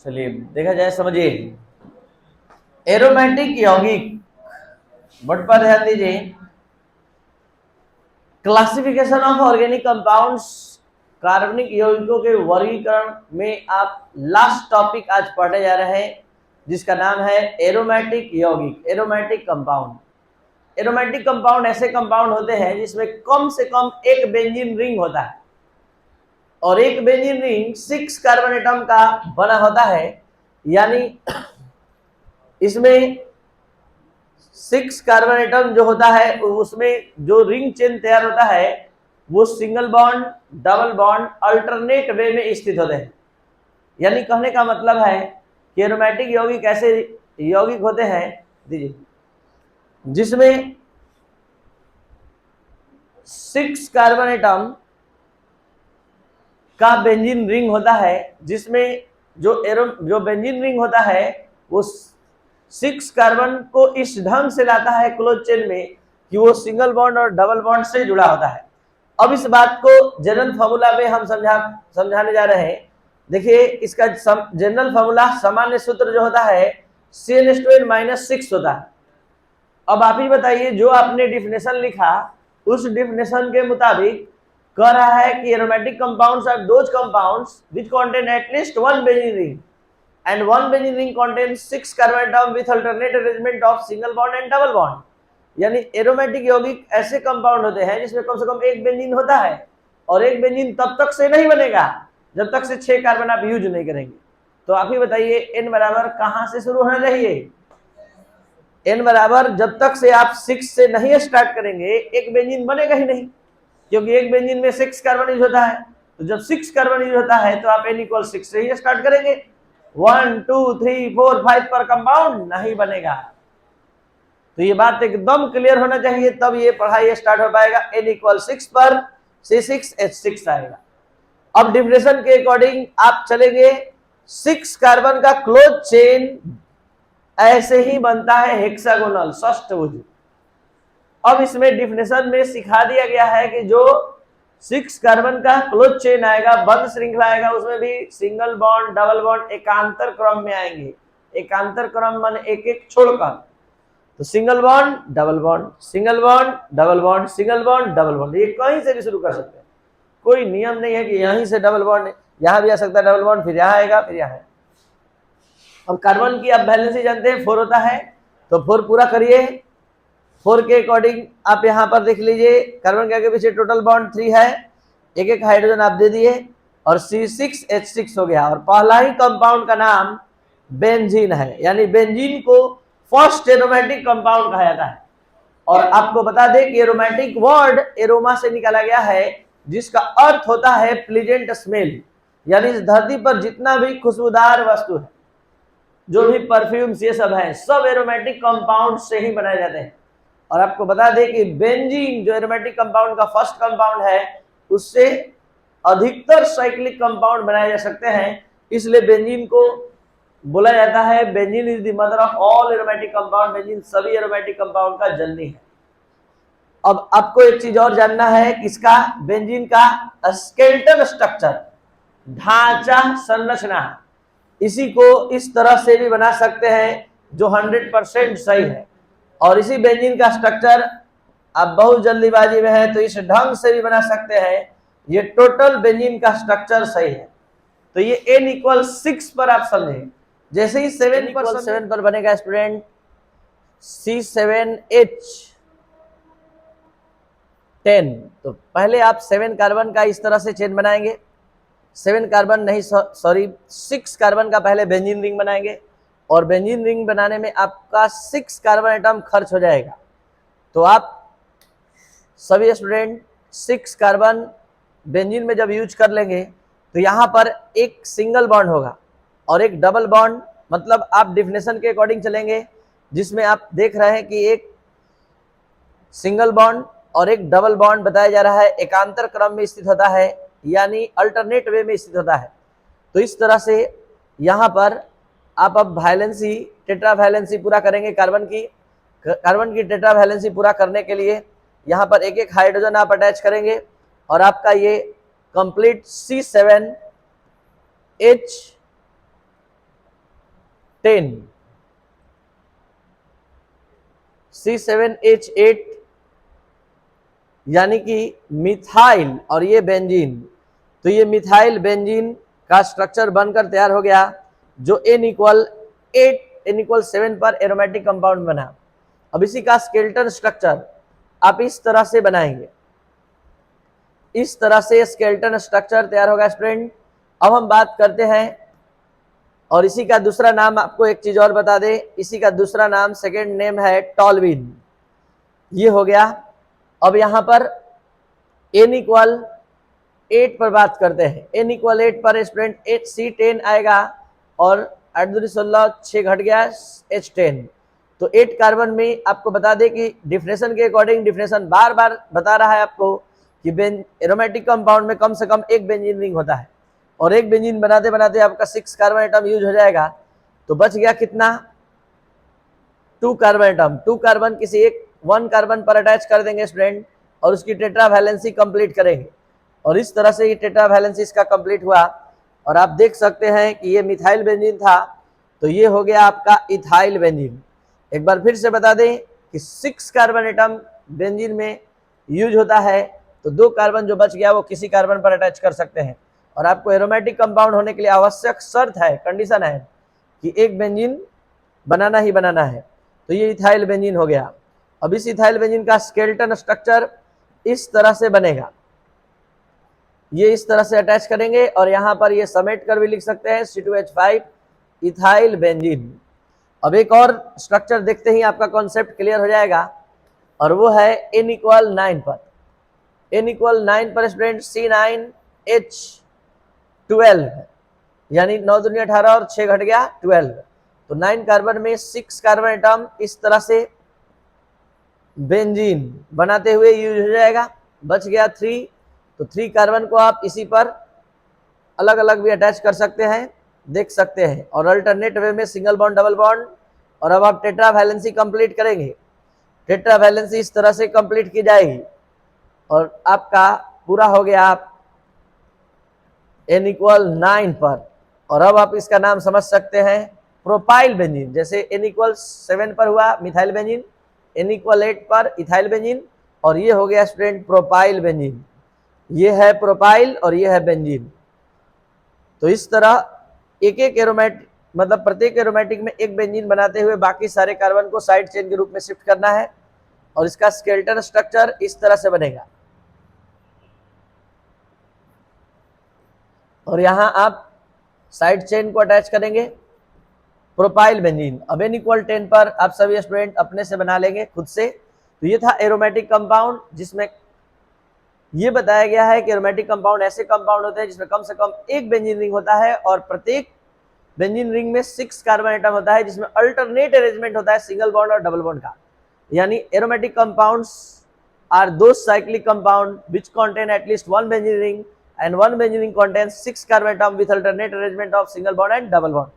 चलिए देखा जाए, समझिए। एरोमेटिक यौगिक, वर्ड पर ध्यान दीजिए। क्लासिफिकेशन ऑफ ऑर्गेनिक कंपाउंड्स, कार्बनिक यौगिकों के वर्गीकरण में आप लास्ट टॉपिक आज पढ़ने जा रहे हैं, जिसका नाम है एरोमेटिक यौगिक, एरोमेटिक कंपाउंड। एरोमेटिक कंपाउंड ऐसे कंपाउंड होते हैं जिसमें कम से कम एक बेंजीन रिंग होता है, और एक बेंजीन रिंग 6 कार्बन एटम का बना होता है। यानी इसमें 6 कार्बन एटम जो होता है, उसमें जो रिंग चेन तैयार होता है वो single bond, double bond, alternate वे में स्थित होते हैं। यानी कहने का मतलब है कि एरोमेटिक यौगिक ऐसे यौगिक होते हैं दीजिए जिसमें 6 कार्बन एटम का बेंजीन रिंग होता है, जिसमें जो बेंजीन रिंग होता है वो 6 कार्बन को इस ढंग से लाता है क्लोज चेन में कि वो सिंगल बॉन्ड और डबल बॉन्ड से जुड़ा होता है। अब इस बात को जनरल फॉर्मूला में हम समझाने जा रहे हैं। देखिए, इसका जनरल फॉर्मूला, सामान्य सूत्र जो होता है CN⁻⁻6 होता है। अब आप ही बताइए, जो आपने डिफिनेशन लिखा उस डिफिनेशन के मुताबिक कह रहा है कि aromatic compounds are those compounds which contain at least one benzene ring and one benzene ring contains 6 carbon atom with alternate arrangement of single bond and double bond। यानी एरोमेटिक यौगिक ऐसे कंपाउंड होते हैं जिसमें कम से कम एक बेंजीन होता है, और एक बेंजीन तब तक से नहीं बनेगा जब तक से 6 कार्बन आप यूज नहीं करेंगे। तो आप ही बताइए, n बराबर कहां से शुरू होना चाहिए? n बराबर जब तक से आप 6 से नहीं स्टार्ट करेंगे एक बेंजीन बनेगा ही नहीं, क्योंकि एक बेंजीन में 6 कार्बन यूज होता है। तो जब 6 कार्बन यूज होता है तो आप n=6 से ही स्टार्ट करेंगे। 1 2 3 4 5 पर कंपाउंड नहीं बनेगा। तो ये बात एकदम क्लियर होना चाहिए, तब ये पढ़ाई स्टार्ट हो पाएगा। n=6 पर C6H6 आएगा। अब डिफिनेशन के अकॉर्डिंग आप चलेंगे, 6 कार्बन का क्लोज चेन ऐसे ही बनता है हेक्सागोनल, षष्ठभुज। अब इसमें डिफिनेशन में सिखा दिया गया है कि जो 6 कार्बन का क्लोज चेन आएगा, बंद श्रृंखला आएगा, उसमें भी सिंगल बॉन्ड, डबल बॉन्ड एकांतर क्रम में आएंगे। एकांतर क्रम मान एक एक छोड़कर, तो single bond, double bond, single bond, double bond, single bond, double bond. ये कहीं से भी शुरू कर सकते हैं, कोई नियम नहीं है कि यहीं से डबल बॉन्ड, यहां भी आ सकता है डबल बॉन्ड, फिर यहां आएगा, फिर यहां। अब कार्बन की आप वैलेंसी जानते हैं 4 होता है, तो 4 पूरा करिए। 4 के अकॉर्डिंग आप यहाँ पर देख लीजिए, कार्बन के आगे पीछे टोटल बॉन्ड 3 है, एक एक हाइड्रोजन आप दे दिए और C6H6 हो गया। और पहला ही कंपाउंड का नाम बेंजीन है, यानी बेंजीन को फर्स्ट एरोमेटिक कंपाउंड कहा जाता है। और आपको बता दें कि एरोमेटिक वर्ड एरोमा से निकाला गया है, जिसका अर्थ होता है प्लीजेंट स्मेल। यानी इस धरती पर जितना भी खुशबूदार वस्तु है, जो भी परफ्यूम्स ये सब है, सब एरोमेटिक कंपाउंड से ही बनाए जाते हैं। और आपको बता दें कि बेंजीन जो एरोमेटिक कंपाउंड का फर्स्ट कंपाउंड है, उससे अधिकतर साइक्लिक कंपाउंड बनाए जा सकते हैं। इसलिए बेंजीन को बोला जाता है benzene is the mother of all aromatic compound. Benzene सभी एरोमेटिक कंपाउंड का जननी है। अब आपको एक चीज और जानना है, किसका? बेंजीन का स्केलेटल स्ट्रक्चर, ढांचा, संरचना। इसी को इस तरह से भी बना सकते हैं जो 100% सही है, और इसी बेंजीन का स्ट्रक्चर आप बहुत जल्दीबाजी में है तो इस ढंग से भी बना सकते हैं। ये टोटल बेंजीन का स्ट्रक्चर सही है। तो ये n=6 पर आप समझे। जैसे ही 7 पर बनेगा स्टूडेंट C7H10, तो पहले आप 7 कार्बन का इस तरह से चेन बनाएंगे। 7 कार्बन नहीं, सॉरी 6 कार्बन का पहले बेंजीन रिंग बनाएंगे, और बेंजीन रिंग बनाने में आपका 6 कार्बन एटम खर्च हो जाएगा। तो आप सभी स्टूडेंट 6 कार्बन बेंजीन में जब यूज कर लेंगे तो यहाँ पर एक सिंगल बॉन्ड होगा और एक डबल बॉन्ड। मतलब आप डिफिनेशन के अकॉर्डिंग चलेंगे, जिसमें आप देख रहे हैं कि एक सिंगल बॉन्ड और एक डबल बॉन्ड बताया जा रहा है, एकांतर क्रम में स्थित होता है, यानी अल्टरनेट वे में स्थित होता है। तो इस तरह से यहाँ पर आप अब वैलेंसी, टेट्रा वैलेंसी पूरा करेंगे। कार्बन की टेट्रा वैलेंसी पूरा करने के लिए यहाँ पर एक एक हाइड्रोजन आप अटैच करेंगे, और आपका ये कंप्लीट C7H 10, C7H8 यानी कि मिथाइल और ये बेंजीन। तो ये मिथाइल बेंजीन का स्ट्रक्चर बनकर तैयार हो गया, जो N=8 N=7 पर एरोमेटिक कंपाउंड बना। अब इसी का स्केलेटन स्ट्रक्चर आप इस तरह से बनाएंगे, इस तरह से स्केलेटन स्ट्रक्चर तैयार होगा स्टूडेंट। अब हम बात करते हैं, और इसी का दूसरा नाम आपको एक चीज और बता दे, इसी का दूसरा नाम सेकेंड नेम है टॉल्विन। ये हो गया। अब यहां पर N=8 पर बात करते हैं। N=8 पर स्टूडेंट HC10 आएगा और 8×16 6 घट गया H10। तो 8 कार्बन में आपको बता दें कि डिफिनेशन के अकॉर्डिंग, डिफिनेशन बार बार बता रहा है आपको कि एरोमेटिक कंपाउंड में कम से कम एक बेंजीन रिंग होता है, और एक बेंजीन बनाते बनाते आपका 6 कार्बन एटम यूज हो जाएगा। तो बच गया कितना? 2 कार्बन एटम। 2 कार्बन किसी 1 कार्बन पर अटैच कर देंगे स्टूडेंट, और उसकी टेट्रा वैलेंसी कंप्लीट करेंगे, और इस तरह से ये टेट्रा वैलेंसी इसका कंप्लीट हुआ। और आप देख सकते हैं कि ये मिथाइल बेंजीन था, तो ये हो गया आपका इथाइल बेंजीन। एक बार फिर से बता दें कि 6 कार्बन एटम बेंजीन में यूज होता है, तो 2 कार्बन जो बच गया वो किसी कार्बन पर अटैच कर सकते हैं। और आपको एरोमेटिक कंपाउंड होने के लिए आवश्यक शर्त है, कंडीशन है कि एक बेंजीन बनाना ही बनाना है। तो ये इथाइल बेंजीन हो गया। अब इस इथाइल बेंजीन का स्केलेटन स्ट्रक्चर इस तरह से बनेगा, ये इस तरह से अटैच करेंगे, और यहां पर ये समेट कर भी लिख सकते हैं C2H5 इथाइल बेंजीन। अब एक और स्ट्रक्चर देखते ही आपका कॉन्सेप्ट क्लियर हो जाएगा, और वो है N=9 पर। N=9 पर स्टूडेंट C9H12, यानी 9 दूनी 18 और 6 घट गया 12। तो 9 कार्बन में 6 कार्बन एटम इस तरह से बेंजीन बनाते हुए यूज हो जाएगा। बच गया 3। तो 3 कार्बन को आप इसी पर अलग अलग भी अटैच कर सकते हैं, देख सकते हैं, और अल्टरनेट वे में सिंगल बॉन्ड डबल बॉन्ड। और अब आप टेट्रा वैलेंसी कंप्लीट करेंगे, टेट्रा वैलेंसी इस तरह से कंप्लीट की जाएगी, और आपका पूरा हो गया आप N=9 पर। और अब आप इसका नाम समझ सकते हैं प्रोपाइल बेंजीन। जैसे N=7 पर हुआ मिथाइल बेंजीन, N=8 पर इथाइल बेंजीन, और ये हो गया स्टूडेंट प्रोपाइल बेंजीन। ये है प्रोपाइल और ये है बेंजीन। तो इस तरह एक एक एरोमेटिक, मतलब प्रत्येक एरोमेटिक में एक बेंजीन बनाते हुए बाकी सारे कार्बन को साइड चेन के रूप में शिफ्ट करना है, और इसका स्केलेटन स्ट्रक्चर इस तरह से बनेगा। और यहां आप साइड चेन को अटैच करेंगे प्रोपाइल बेंजीन। अब N=10 पर आप सभी स्टूडेंट अपने से बना लेंगे खुद से। तो ये था एरोमेटिक कंपाउंड, जिसमें ये बताया गया है कि एरोमेटिक कंपाउंड ऐसे कंपाउंड होते हैं जिसमें कम से कम एक बेंजीन रिंग होता है, और प्रत्येक बेंजीन रिंग में 6 कार्बन एटम होता है, जिसमें अल्टरनेट अरेंजमेंट होता है सिंगल बॉन्ड और डबल बॉन्ड का। यानी aromatic compounds are those cyclic compound which contain at least one benzene ring, and one benzene ring contains 6 carbon atom with alternate arrangement of single bond and double bond.